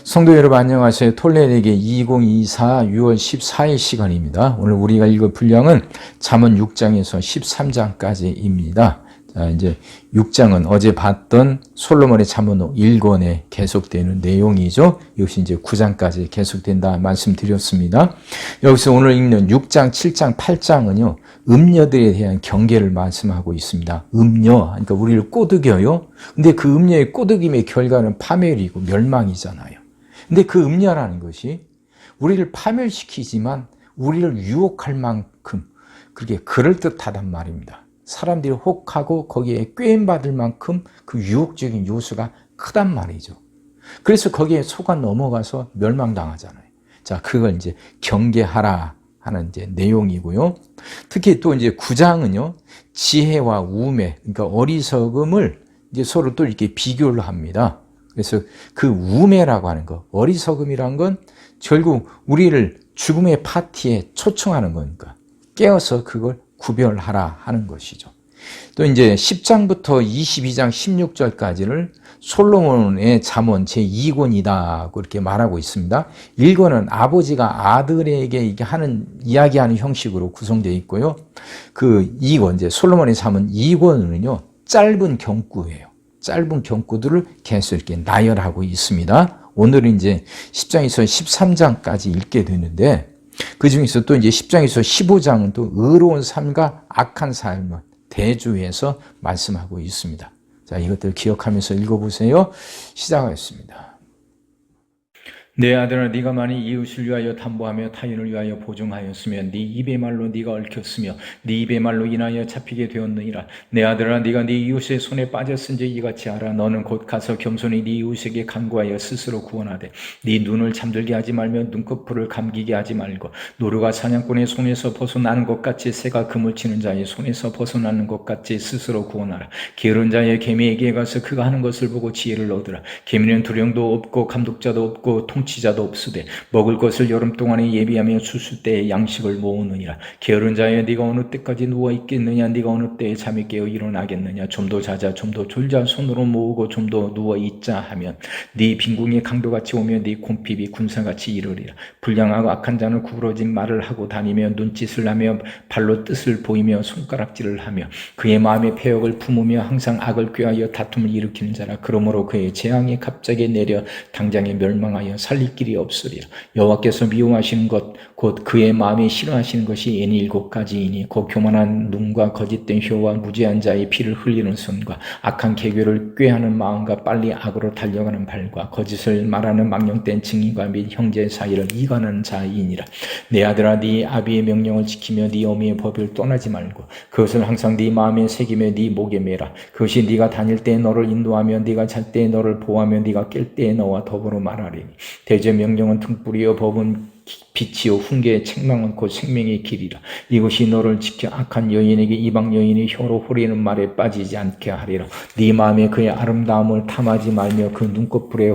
성도 여러분 안녕하세요. 톨레에게 2024 6월 14일 시간입니다. 오늘 우리가 읽을 분량은 잠언 6장에서 13장까지입니다. 자, 이제 6장은 어제 봤던 솔로몬의 잠언 1권에 계속되는 내용이죠. 이것이 이제 9장까지 계속된다 말씀드렸습니다. 여기서 오늘 읽는 6장, 7장, 8장은요. 음녀들에 대한 경계를 말씀하고 있습니다. 음녀, 그러니까 우리를 꼬드겨요. 근데 그 음녀의 꼬드김의 결과는 파멸이고 멸망이잖아요. 근데 그 음녀라는 것이 우리를 파멸시키지만 우리를 유혹할 만큼 그렇게 그럴듯하단 말입니다. 사람들이 혹하고 거기에 꾀임받을 만큼 그 유혹적인 요소가 크단 말이죠. 그래서 거기에 속아 넘어가서 멸망당하잖아요. 자, 그걸 이제 경계하라 하는 이제 내용이고요. 특히 또 이제 9장은요, 지혜와 우매, 그러니까 어리석음을 이제 서로 또 이렇게 비교를 합니다. 그래서 그 우매라고 하는 거, 어리석음이란 건 결국 우리를 죽음의 파티에 초청하는 거니까 깨어서 그걸 구별하라 하는 것이죠. 또 이제 10장부터 22장 16절까지를 솔로몬의 잠언 제2권이다 그렇게 말하고 있습니다. 1권은 아버지가 아들에게 이야기하는 형식으로 구성되어 있고요. 그 2권, 이제 솔로몬의 잠언 2권은요, 짧은 경구예요. 짧은 경구들을 계속 이렇게 나열하고 있습니다. 오늘은 이제 10장에서 13장까지 읽게 되는데, 그 중에서 또 이제 10장에서 15장은 또 의로운 삶과 악한 삶을 대조해서 말씀하고 있습니다. 자, 이것들 기억하면서 읽어보세요. 시작하겠습니다. 내 아들아, 네가 만일 이웃을 위하여 담보하며 타인을 위하여 보증하였으면 네 입의 말로 네가 얽혔으며 네 입의 말로 인하여 잡히게 되었느니라. 내 아들아, 네가 네 이웃의 손에 빠졌은지 이같이 알아. 너는 곧 가서 겸손히 네 이웃에게 간구하여 스스로 구원하되 네 눈을 잠들게 하지 말며 눈꺼풀을 감기게 하지 말고 노루가 사냥꾼의 손에서 벗어나는 것 같이 새가 그물 치는 자의 손에서 벗어나는 것 같이 스스로 구원하라. 게으른 자의 개미에게 가서 그가 하는 것을 보고 지혜를 얻으라. 개미는 두령도 없고 감독자도 없고 통치자도 없으되 먹을 것을 여름 동안에 예비하며 추수 때에 양식을 모으느니라. 게으른 자여, 네가 어느 때까지 누워 있겠느냐? 네가 어느 때에 잠이 깨어 일어나겠느냐? 좀 더 자자, 좀 더 졸자. 손으로 모으고 좀 더 누워 있자 하면 네 빈궁이 강도같이 오며 네 곰핍이 군사같이 이르리라. 불량하고 악한 자는 구부러진 말을 하고 다니며 눈짓을 하며 발로 뜻을 보이며 손가락질을 하며 그의 마음에 패역을 품으며 항상 악을 꾀하여 다툼을 일으키는 자라. 그러므로 그의 재앙이 갑자기 내려 당장에 멸망하여 살릴 길이 없으리라. 여호와께서 미워하시는 것 곧 그의 마음에 싫어하시는 것이 애니 7가지이니 곧 교만한 눈과 거짓된 혀와 무지한 자의 피를 흘리는 손과 악한 계교를 꾀하는 마음과 빨리 악으로 달려가는 발과 거짓을 말하는 망령된 증인과 및 형제 사이를 이간하는 자이니라. 내 아들아, 네 아비의 명령을 지키며 네 어미의 법을 떠나지 말고 그것을 항상 네 마음에 새기며 네 목에 매라. 그것이 네가 다닐 때에 너를 인도하며 네가 잘 때에 너를 보호하며 네가 깰 때에 너와 더불어 말하리니 대제 명령은 등불이요 법은 빛이요 훈계의 책망은 곧 생명의 길이라. 이것이 너를 지켜 악한 여인에게 이방 여인이 혀로 후리는 말에 빠지지 않게 하리라. 네 마음에 그의 아름다움을 탐하지 말며 그 눈꺼풀에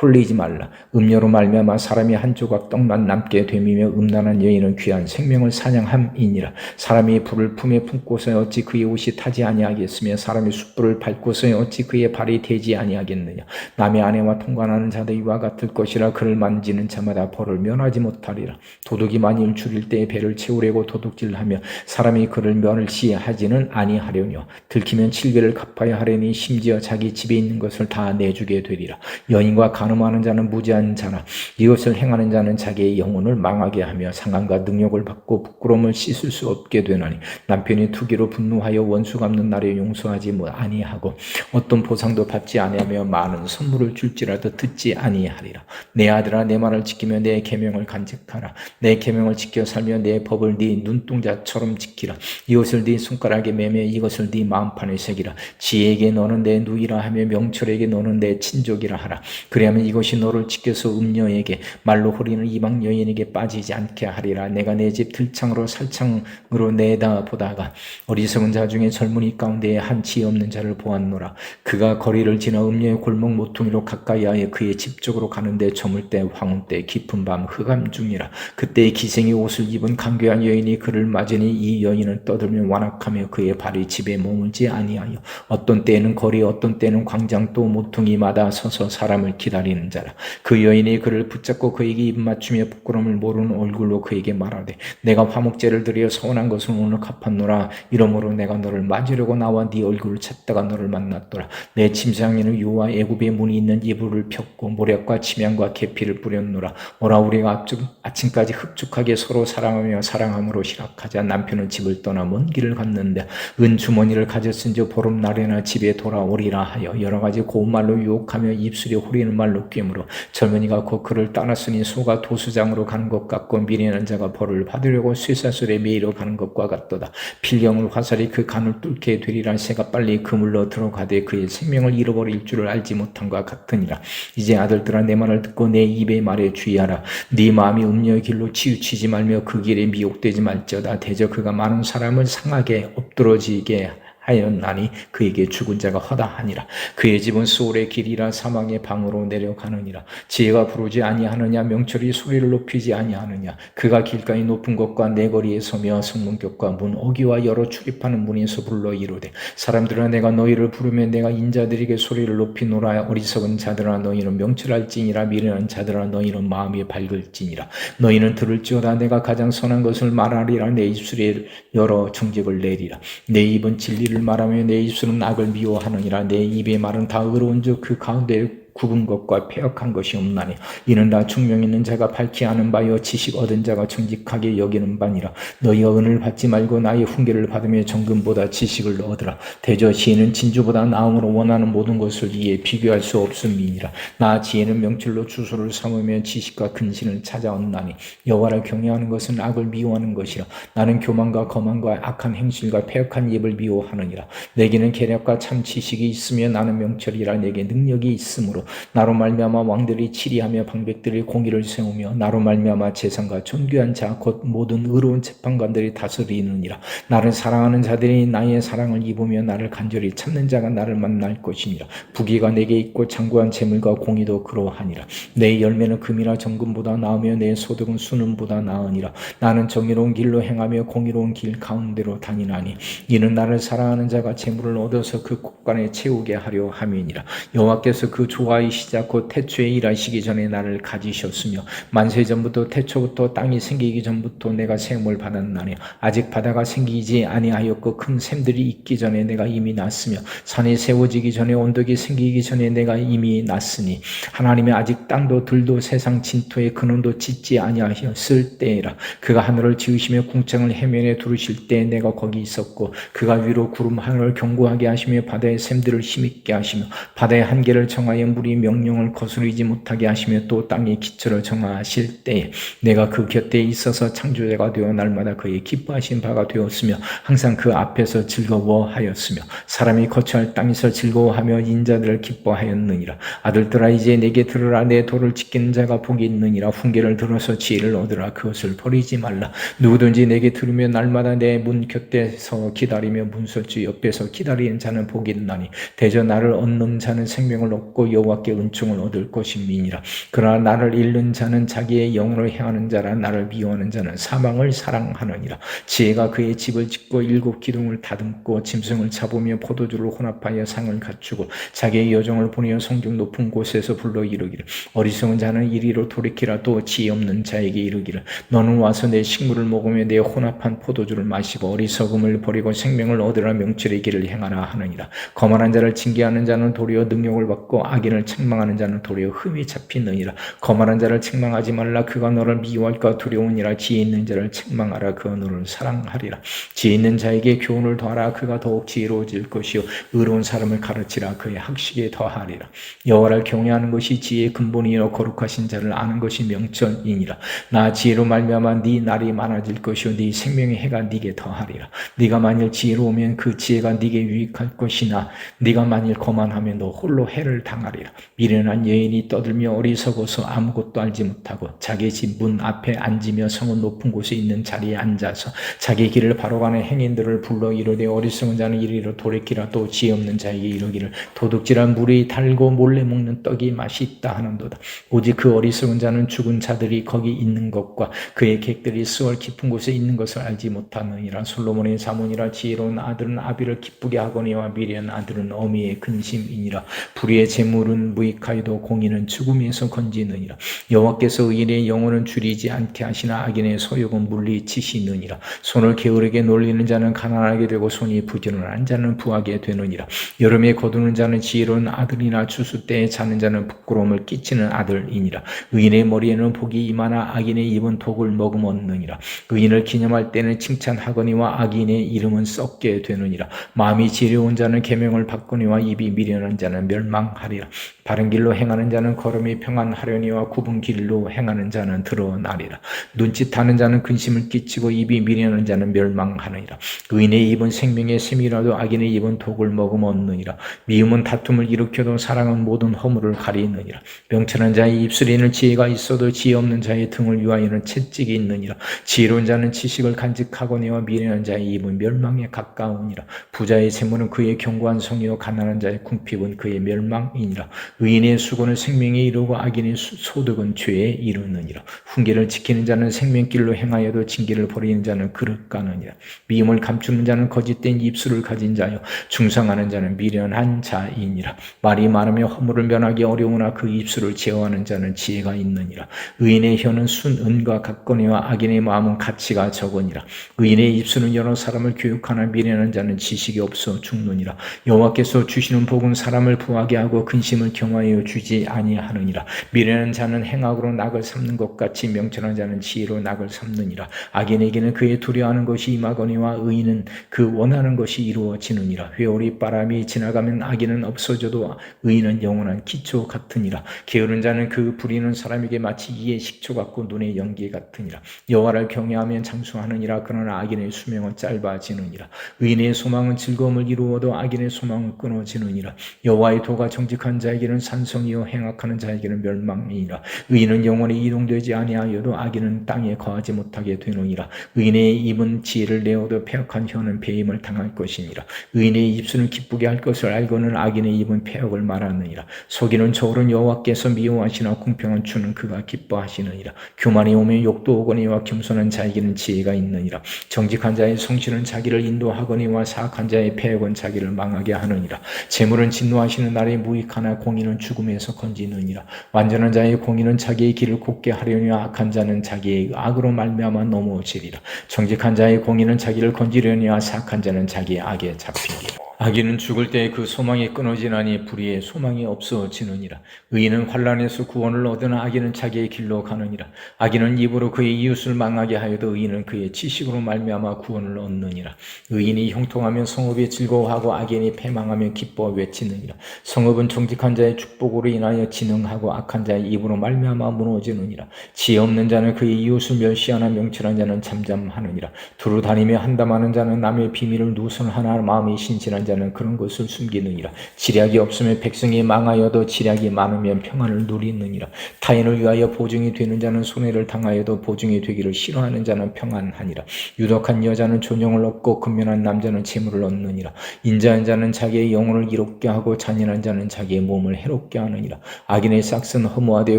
홀리지 말라. 음료로 말미암아 사람이 한 조각 떡만 남게 되미며 음란한 여인은 귀한 생명을 사냥함이니라. 사람이 불을 품에 품고서 어찌 그의 옷이 타지 아니하겠으며 사람이 숯불을 밟고서 어찌 그의 발이 되지 아니하겠느냐. 남의 아내와 통관하는 자도 이와 같을 것이라. 그를 만지는 자마다 벌을 면하지 못하리라. 도둑이 만일 줄일 때에 배를 채우려고 도둑질하며 사람이 그를 멸시하지는 아니하려뇨. 들키면 7배를 갚아야 하려니 심지어 자기 집에 있는 것을 다 내주게 되리라. 여인과 간음하는 자는 무지한 자나 이것을 행하는 자는 자기의 영혼을 망하게 하며 상한과 능욕을 받고 부끄러움을 씻을 수 없게 되나니 남편이 투기로 분노하여 원수 갚는 날에 용서하지 아니하고 어떤 보상도 받지 아니하며 많은 선물을 줄지라도 듣지 아니하리라. 내 아들아, 내 말을 지키며 내 계명을 간직하라. 내 계명을 지켜 살며 내 법을 네 눈동자처럼 지키라. 이것을 네 손가락에 매며 이것을 네 마음판에 새기라. 지혜에게 너는 내 누이라 하며 명철에게 너는 내 친족이라 하라. 그래야면 이것이 너를 지켜서 음녀에게 말로 호리는 이방 여인에게 빠지지 않게 하리라. 내가 내 집 들창으로 살창으로 내다보다가 어리석은 자 중에 젊은이 가운데에 한치 없는 자를 보았노라. 그가 거리를 지나 음녀의 골목 모퉁이로 가까이하여 그의 집 쪽으로 가는데 저물 때 황혼 때 깊은 밤 흑암 중이라. 그때 기생의 옷을 입은 간교한 여인이 그를 맞으니 이 여인은 떠들며 완악하며 그의 발이 집에 머물지 아니하여 어떤 때에는 거리 어떤 때는 광장 또 모퉁이마다 서서 사람을 기다리 기다리는 자라. 그 여인이 그를 붙잡고 그에게 입 맞추며 부끄러움을 모르는 얼굴로 그에게 말하되 내가 화목제를 드려 서운한 것을 오늘 갚았노라. 이러므로 내가 너를 맞으려고 나와 네 얼굴을 찾다가 너를 만났더라. 내 침상에는 유와 애굽의 문이 있는 이불을 폈고 모략과 침향과 계피를 뿌렸노라. 오라 우리가 아침까지 흡족하게 서로 사랑하며 사랑함으로 시락하자. 남편은 집을 떠나 먼 길을 갔는데 은주머니를 가졌은지 보름날에나 집에 돌아오리라 하여 여러 가지 고운 말로 유혹하며 입술이 호리는 말로 꿰물어 젊은이가 곧 그를 따랐으니 소가 도수장으로 가는 것 같고 미련한 자가 벌을 받으려고 쇠사슬에 매이러 가는 것과 같도다. 필경을 화살이 그 간을 뚫게 되리라. 새가 빨리 그물로 들어가되 그의 생명을 잃어버릴 줄을 알지 못한 것 같으니라. 이제 아들들아 내 말을 듣고 내 입의 말에 주의하라. 네 마음이 음녀의 길로 치우치지 말며 그 길에 미혹되지 말지어다. 대저 그가 많은 사람을 상하게 엎드러지게 하였나니 그에게 죽은 자가 허다하니라. 그의 집은 소울의 길이라 사망의 방으로 내려가느니라. 지혜가 부르지 아니하느냐 명철이 소리를 높이지 아니하느냐. 그가 길가의 높은 곳과 내거리에 서며 성문격과 문 어기와 여러 출입하는 문에서 불러 이르되 사람들아 내가 너희를 부르면 내가 인자들에게 소리를 높이노라. 어리석은 자들아 너희는 명철할지니라. 미련한 자들아 너희는 마음이 밝을지니라. 너희는 들을지어다. 내가 가장 선한 것을 말하리라. 내 입술에 여러 정직을 내리라. 내 입은 진리를 말하며 내 입술은 악을 미워하느니라. 내 입의 말은 다 의로운즉 그 가운데 굽은 것과 패역한 것이 없나니 이는 다 충명 있는 자가 밝히 아는 바요 지식 얻은 자가 정직하게 여기는 바니라. 너희가 은을 받지 말고 나의 훈계를 받으며 정금보다 지식을 얻으라. 대저 지혜는 진주보다 나음으로 원하는 모든 것을 이에 비교할 수 없음이니라. 나 지혜는 명철로 주소를 삼으며 지식과 근신을 찾아온나니 여호와를 경외하는 것은 악을 미워하는 것이라. 나는 교만과 거만과 악한 행실과 패역한 입을 미워하느니라. 내게는 계략과 참 지식이 있으며 나는 명철이라. 내게 능력이 있으므로 나로 말미암아 왕들이 치리하며 방백들이 공의를 세우며 나로 말미암아 재상과 존귀한 자 곧 모든 의로운 재판관들이 다스리느니라. 나를 사랑하는 자들이 나의 사랑을 입으며 나를 간절히 찾는 자가 나를 만날 것이니라. 부귀가 내게 있고 장구한 재물과 공의도 그러하니라. 내 열매는 금이라 정금보다 나으며 내 소득은 수는보다 나으니라. 나는 정의로운 길로 행하며 공의로운 길 가운데로 다니나니 이는 나를 사랑하는 자가 재물을 얻어서 그 곳간에 채우게 하려 함이니라. 여호와께서 그 조화의 시작 곧 태초에 일하시기 전에 나를 가지셨으며 만세 전부터 태초부터 땅이 생기기 전부터 내가 세움을 받았나니 아직 바다가 생기지 아니하였고 큰 샘들이 있기 전에 내가 이미 났으며 산이 세워지기 전에 언덕이 생기기 전에 내가 이미 났으니 하나님이 아직 땅도 들도 세상 진토의 근원도 짓지 아니하였을 때라. 그가 하늘을 지으시며 궁창을 해면에 두르실 때 내가 거기 있었고 그가 위로 구름 하늘을 견고하게 하시며 바다의 샘들을 힘있게 하시며 바다의 한계를 정하여 물이 명령을 거스르지 못하게 하시며 또 땅의 기초를 정하실 때에 내가 그 곁에 있어서 창조자가 되어 날마다 그의 기뻐하신 바가 되었으며 항상 그 앞에서 즐거워하였으며 사람이 거처할 땅에서 즐거워하며 인자들을 기뻐하였느니라. 아들들아 이제 내게 들으라. 내 도를 지키는 자가 복이 있느니라. 훈계를 들어서 지혜를 얻으라. 그것을 버리지 말라. 누구든지 내게 들으며 날마다 내 문 곁에서 기다리며 문설주 옆에서 기다리는 자는 복이 있나니 대저 나를 얻는 자는 생명을 얻고 여호와께 은총을 얻을 것임이니라. 그러나 나를 잃는 자는 자기의 영으로 행하는 자라. 나를 미워하는 자는 사망을 사랑하느니라. 지혜가 그의 집을 짓고 일곱 기둥을 다듬고 짐승을 잡으며 포도주를 혼합하여 상을 갖추고 자기의 여종을 보내어 성중 높은 곳에서 불러 이르기를 어리석은 자는 이리로 돌이키라. 또 지혜 없는 자에게 이르기를 너는 와서 내 식물을 먹으며 내 혼합한 포도주를 마시고 어리석음을 버리고 생명을 얻으라. 명철의 길을 행하라 하느니라. 거만한 자를 징계하는 자는 도리어 능력을 받고 악인을 책망하는 자는 도리어 흠이 잡히느니라. 거만한 자를 책망하지 말라. 그가 너를 미워할까 두려우니라. 지혜 있는 자를 책망하라. 그가 너를 사랑하리라. 지혜 있는 자에게 교훈을 더하라. 그가 더욱 지혜로워질 것이요 의로운 사람을 가르치라. 그의 학식에 더하리라. 여호와를 경외하는 것이 지혜의 근본이요 거룩하신 자를 아는 것이 명철이니라. 나 지혜로 말미암아 네 날이 많아질 것이요 네 생명의 해가 네게 더하리라. 네가 만일 지혜로우면 그 지혜가 네게 유익할 것이나 네가 만일 거만하면 너 홀로 해를 당하리라. 미련한 여인이 떠들며 어리석어서 아무것도 알지 못하고 자기 집 문 앞에 앉으며 성은 높은 곳에 있는 자리에 앉아서 자기 길을 바로 가는 행인들을 불러 이르되 어리석은 자는 이리로 돌이켜 이르기라. 또 지혜 없는 자에게 이르기를 도둑질한 물이 달고 몰래 먹는 떡이 맛이 있다 하는도다. 오직 그 어리석은 자는 죽은 자들이 거기 있는 것과 그의 객들이 스월 깊은 곳에 있는 것을 알지 못하느니라. 솔로몬의 자문이라. 지혜로운 아들은 아비를 기쁘게 하거니와 미련한 아들은 어미의 근심이니라. 불의의 재물은 무익하여도 공의는 죽음에서 건지느니라. 여호와께서 의인의 영혼은 줄이지 않게 하시나 악인의 소욕은 물리치시느니라. 손을 게으르게 놀리는 자는 가난하게 되고 손이 부지런한 자는 부하게 되느니라. 여름에 거두는 자는 지혜로운 아들이나 추수 때에 자는 자는 부끄러움을 끼치는 아들이니라. 의인의 머리에는 복이 임하나 악인의 입은 독을 머금었느니라. 의인을 기념할 때는 칭찬하거니와 악인의 이름은 썩게 되느니라. 마음이 지혜로운 자는 계명을 받거니와 입이 미련한 자는 멸망하리라. 바른 길로 행하는 자는 걸음이 평안하려니와 굽은 길로 행하는 자는 드러나리라. 눈짓하는 자는 근심을 끼치고 입이 미련한 자는 멸망하느니라. 의인의 입은 생명의 샘이라도 악인의 입은 독을 머금었느니라. 미움은 다툼을 일으켜도 사랑은 모든 허물을 가리느니라. 명철한 자의 입술에는 지혜가 있어도 지혜 없는 자의 등을 위하여는 채찍이 있느니라. 지혜로운 자는 지식을 간직하거니와 미련한 자의 입은 멸망에 가까우니라. 부자의 재물은 그의 견고한 성이요 가난한 자의 궁핍은 그의 멸망이니라. 의인의 수고는 생명에 이르고 악인의 소득은 죄에 이르느니라. 훈계를 지키는 자는 생명길로 행하여도 징계를 버리는 자는 그릇 가느니라. 미움을 감추는 자는 거짓된 입술을 가진 자요 중상하는 자는 미련한 자이니라. 말이 많으며 허물을 면하기 어려우나 그 입술을 제어하는 자는 지혜가 있느니라. 의인의 혀는 순은과 같거니와 악인의 마음은 가치가 적으니라. 의인의 입술은 여러 사람을 교육하나 미련한 자는 지식이 없어 죽느니라. 여호와께서 주시는 복은 사람을 부하게 하고 근심을 경하여 주지 아니하느니라. 미련한 자는 행악으로 낙을 삼는 것 같이 명철한 자는 지혜로 낙을 삼느니라. 악인에게는 그의 두려워하는 것이 임하거니와 의인은 그 원하는 것이 이루어지느니라. 회오리 바람이 지나가면 악인은 없어져도 의인은 영원한 기초 같으니라. 게으른 자는 그 부리는 사람에게 마치 이의 식초 같고 눈의 연기 같으니라. 여호와를 경외하면 장수하느니라. 그러나 악인의 수명은 짧아지느니라. 의인의 소망은 즐거움을 이루어도 악인의 소망은 끊어지느니라. 여호와의 도가 정직한 자에게는 산성이요 행악하는 자에게는 멸망이니라. 의인은 영원히 이동되지 아니하여도 악인은 땅에 거하지 못하게 되느니라. 의인의 입은 지혜를 내어도 패역한 혀는 배임을 당할 것이니라. 의인의 입술은 기쁘게 할 것을 알고는 악인의 입은 패역을 말하느니라. 속이는 저울은 여호와께서 미워하시나 공평한 주는 그가 기뻐하시느니라. 교만이 오면 욕도 오거니와 겸손한 자에게는 지혜가 있느니라. 정직한 자의 성실은 자기를 인도하거니와 사악한 자의 패역은 자기를 망하게 하느니라. 재물은 진노하시는 날에 무익하나 공의는 죽음에서 건지느니라. 완전한 자의 공의는 자기의 길을 곱게 하려니와 악한 자는 자기의 악으로 말미암아 넘어지리라. 정직한 자의 공의는 자기를 건지려니와 사악한 자는 자기의 악에 잡히리라. 악인은 죽을 때 그 소망이 끊어지나니 불의의 소망이 없어지느니라. 의인은 환난에서 구원을 얻으나 악인은 자기의 길로 가느니라. 악인은 입으로 그의 이웃을 망하게 하여도 의인은 그의 지식으로 말미암아 구원을 얻느니라. 의인이 형통하면 성읍이 즐거워하고 악인이 패망하면 기뻐 외치느니라. 성읍은 정직한 자의 축복으로 인하여 진흥하고 악한 자의 입으로 말미암아 무너지느니라. 지혜 없는 자는 그의 이웃을 멸시하나 명철한 자는 잠잠하느니라. 두루 다니며 한담하는 자는 남의 비밀을 누설하나 마음이 신실한 자는 그런 것을 숨기느니라. 지략이 없으면 백성이 망하여도 지략이 많으면 평안을 누리느니라. 타인을 위하여 보증이 되는 자는 손해를 당하여도 보증이 되기를 싫어하는 자는 평안하니라. 유독한 여자는 존영을 얻고 근면한 남자는 재물을 얻느니라. 인자한 자는 자기의 영혼을 이롭게 하고 잔인한 자는 자기의 몸을 해롭게 하느니라. 악인의 싹은 허무하되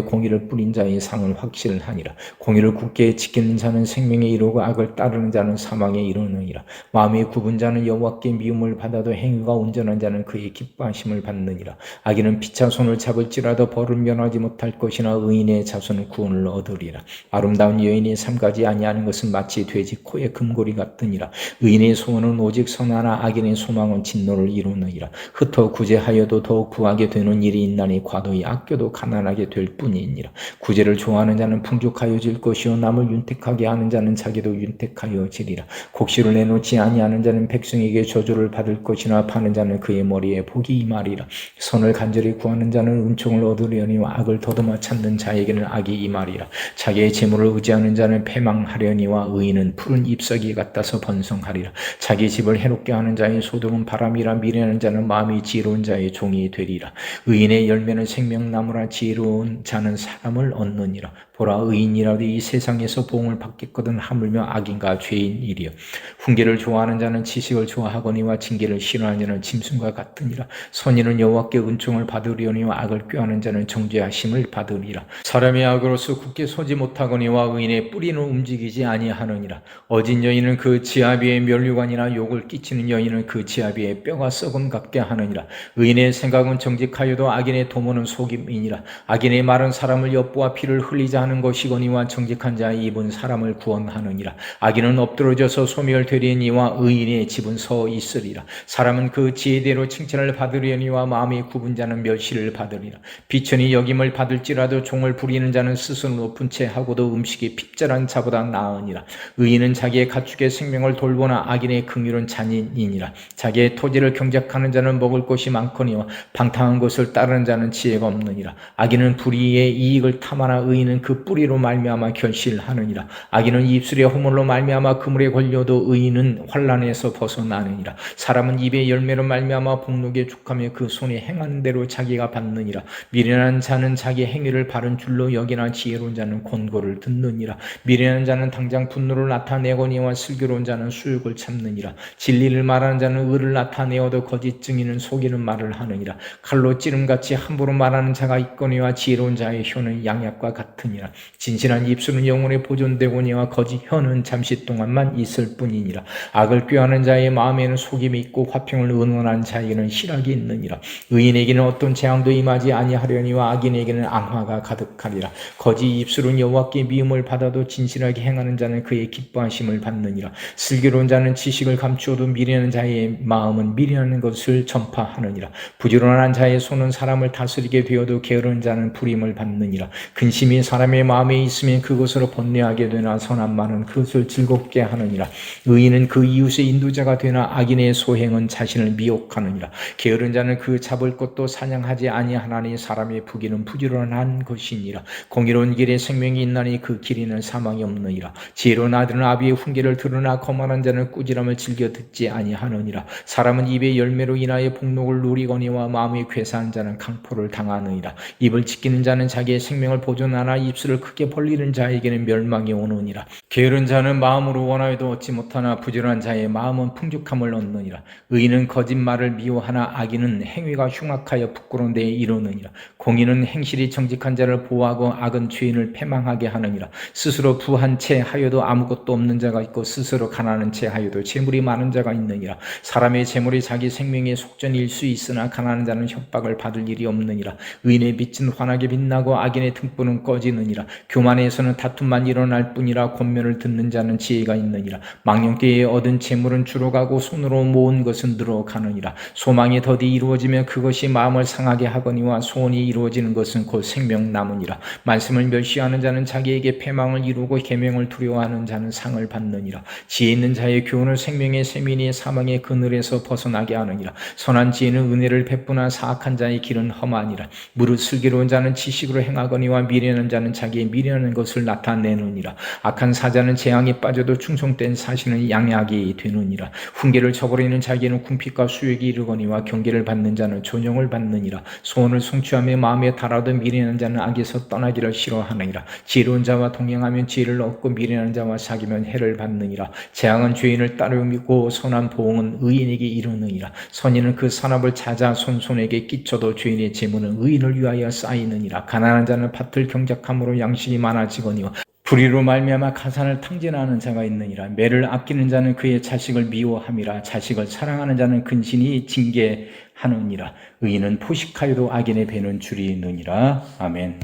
공의를 뿌린 자의 상은 확실하니라. 공의를 굳게 지키는 자는 생명에 이르고 악을 따르는 자는 사망에 이르느니라. 마음이 굽은 자는 여호와께 미움을 받아도 행위가 온전한 자는 그의 기뻐하심을 받느니라. 악인은 피차 손을 잡을지라도 벌을 면하지 못할 것이나 의인의 자손은 구원을 얻으리라. 아름다운 여인이 삼가지 아니하는 것은 마치 돼지 코의 금고리 같으니라. 의인의 소원은 오직 선하나 악인의 소망은 진노를 이루느니라. 흩어 구제하여도 더욱 구하게 되는 일이 있나니 과도히 아껴도 가난하게 될 뿐이니라. 구제를 좋아하는 자는 풍족하여질 것이요 남을 윤택하게 하는 자는 자기도 윤택하여지리라. 곡식을 내놓지 아니하는 자는 백성에게 저주를 받을 것이나 파는 자는 그의 머리에 복이 임하리라. 선을 간절히 구하는 자는 은총을 얻으려니와 악을 더듬어 찾는 자에게는 악이 임하리라. 자기의 재물을 의지하는 자는 패망하려니와 의인은 푸른 잎사귀 같아서 번성하리라. 자기 집을 해롭게 하는 자의 소득은 바람이라. 미련한 자는 마음이 지혜로운 자의 종이 되리라. 의인의 열매는 생명나무라. 지혜로운 자는 사람을 얻느니라. 보라, 의인이라도 이 세상에서 보응을 받겠거든 하물며 악인과 죄인이리요. 훈계를 좋아하는 자는 지식을 좋아하거니와 징계를 싫어하는 자는 짐승과 같으니라. 선인은 여호와께 은총을 받으려니와 악을 꾀하는 자는 정죄하심을 받으리라. 사람이 악으로서 굳게 서지 못하거니와 의인의 뿌리는 움직이지 아니하느니라. 어진 여인은 그 지아비의 면류관이나 욕을 끼치는 여인은 그 지아비의 뼈가 썩음 같게 하느니라. 의인의 생각은 정직하여도 악인의 도모는 속임이니라. 악인의 말은 사람을 엿보아 피를 흘리자 하는 것이거니와 정직한 자의 입은 사람을 구원하느니라. 악인은 엎드러져서 소멸되리니와 의인의 집은 서 있으리라. 사람은 그 지혜대로 칭찬을 받으려니와 마음이 굽은 자는 멸시를 받으리라. 비천이 여김을 받을지라도 종을 부리는 자는 스스로 높은 채 하고도 음식이 핍절한 자보다 나으니라. 의인은 자기의 가축의 생명을 돌보나 악인의 긍휼은 잔인이니라. 자기의 토지를 경작하는 자는 먹을 것이 많거니와 방탕한 것을 따르는 자는 지혜가 없느니라. 악인은 불의의 이익을 탐하나 의인은 그 뿌리로 말미암아 결실하느니라. 악인은 입술의 허물로 말미암아 그물에 걸려도 의인은 환난에서 벗어나느니라. 사람은 입의 열매로 말미암아 복록에 족하며 그 손이 행하는 대로 자기가 받느니라. 미련한 자는 자기 행위를 바른 줄로 여기나 지혜로운 자는 권고를 듣느니라. 미련한 자는 당장 분노를 나타내거니와 슬기로운 자는 수욕을 참느니라. 진리를 말하는 자는 의를 나타내어도 거짓 증인은 속이는 말을 하느니라. 칼로 찌름같이 함부로 말하는 자가 있거니와 지혜로운 자의 혀는 양약과 같으니라. 진실한 입술은 영원히 보존되거니와 거짓 혀는 잠시 동안만 있을 뿐이니라. 악을 꾀하는 자의 마음에는 속임이 있고 화평을 의논하는 자에게는 실학이 있느니라. 의인에게는 어떤 재앙도 임하지 아니하려니와 악인에게는 안화가 가득하리라. 거짓 입술은 여호와께 미움을 받아도 진실하게 행하는 자는 그의 기뻐하심을 받느니라. 슬기로운 자는 지식을 감추어도 미련한 자의 마음은 미련한 것을 전파하느니라. 부지런한 자의 손은 사람을 다스리게 되어도 게으른 자는 불임을 받느니라. 근심이 사람의 마음에 있으면 그것으로 번뇌하게 되나 선한 말은 그것을 즐겁게 하느니라. 의인은 그 이웃의 인도자가 되나 악인의 소행은 자신을 미혹하느니라. 게으른 자는 그 잡을 것도 사냥하지 아니하나니 사람의 부귀는 부지런한 것이니라. 공의로운 길에 생명이 있나니 그 길에는 사망이 없느니라. 지혜로운 아들은 아비의 훈계를 들으나 거만한 자는 꾸지람을 즐겨 듣지 아니하느니라. 사람은 입의 열매로 인하여 복록을 누리거니와 마음이 괴사한 자는 강포를 당하느니라. 입을 지키는 자는 자기의 생명을 보존하나 입술을 크게 벌리는 자에게는 멸망이 오느니라. 게으른 자는 마음으로 원하여도 얻지 못하나 부지런한 자의 마음은 풍족함을 얻느니라. 의인은 거짓말을 미워하나 악인은 행위가 흉악하여 부끄러운 데에 이르느니라. 공의는 행실이 정직한 자를 보호하고 악은 죄인을 패망하게 하느니라. 스스로 부한 채 하여도 아무것도 없는 자가 있고 스스로 가난한 채 하여도 재물이 많은 자가 있느니라. 사람의 재물이 자기 생명의 속전일 수 있으나 가난한 자는 협박을 받을 일이 없느니라. 의인의 빛은 환하게 빛나고 악인의 등불은 꺼지느니라. 교만에서는 다툼만 일어날 뿐이라 권면을 듣는 자는 지혜가 있느니라. 망령되이 얻은 재물은 주로 가고 손으로 모은 것은 늘어가느니라. 소망이 더디 이루어지면 그것이 마음을 상하게 하거니와 소원이 이루어지는 것은 곧 생명 남으니라. 말씀을 멸시하는 자는 자기에게 패망을 이루고 계명을 두려워하는 자는 상을 받느니라. 지혜 있는 자의 교훈을 생명의 쇠민이 사망의 그늘에서 벗어나게 하느니라. 선한 지혜는 은혜를 베푸나 사악한 자의 길은 험하니라. 무릇 슬기로운 자는 지식으로 행하거니와 미련한 자는 자기의 미련한 것을 나타내느니라. 악한 사자는 재앙에 빠져도 충성된 사신은 양약이 되느니라. 훈계를 저버리는 자에게는 궁핍과 수욕이 이르거니와 경계를 받는 자는 존영을 받느니라. 소원을 성취하며 마음에 달아도 미련한 자는 악에서 떠나기를 싫어하느니라. 지혜로운 자와 동행하면 지혜를 얻고 미련한 자와 사귀면 해를 받느니라. 재앙은 죄인을 따르고 선한 보응은 의인에게 이르느니라. 선인은 그 산업을 찾아 손손에게 끼쳐도 죄인의 재물은 의인을 위하여 쌓이느니라. 가난한 자는 밭을 경작함으로 양식이 많아지거니와 불의로 말미암아 가산을 탕진하는 자가 있느니라. 매를 아끼는 자는 그의 자식을 미워함이라. 자식을 사랑하는 자는 근신이 징계하느니라. 의인은 포식하여도 악인의 배는 줄이느니라. 아멘.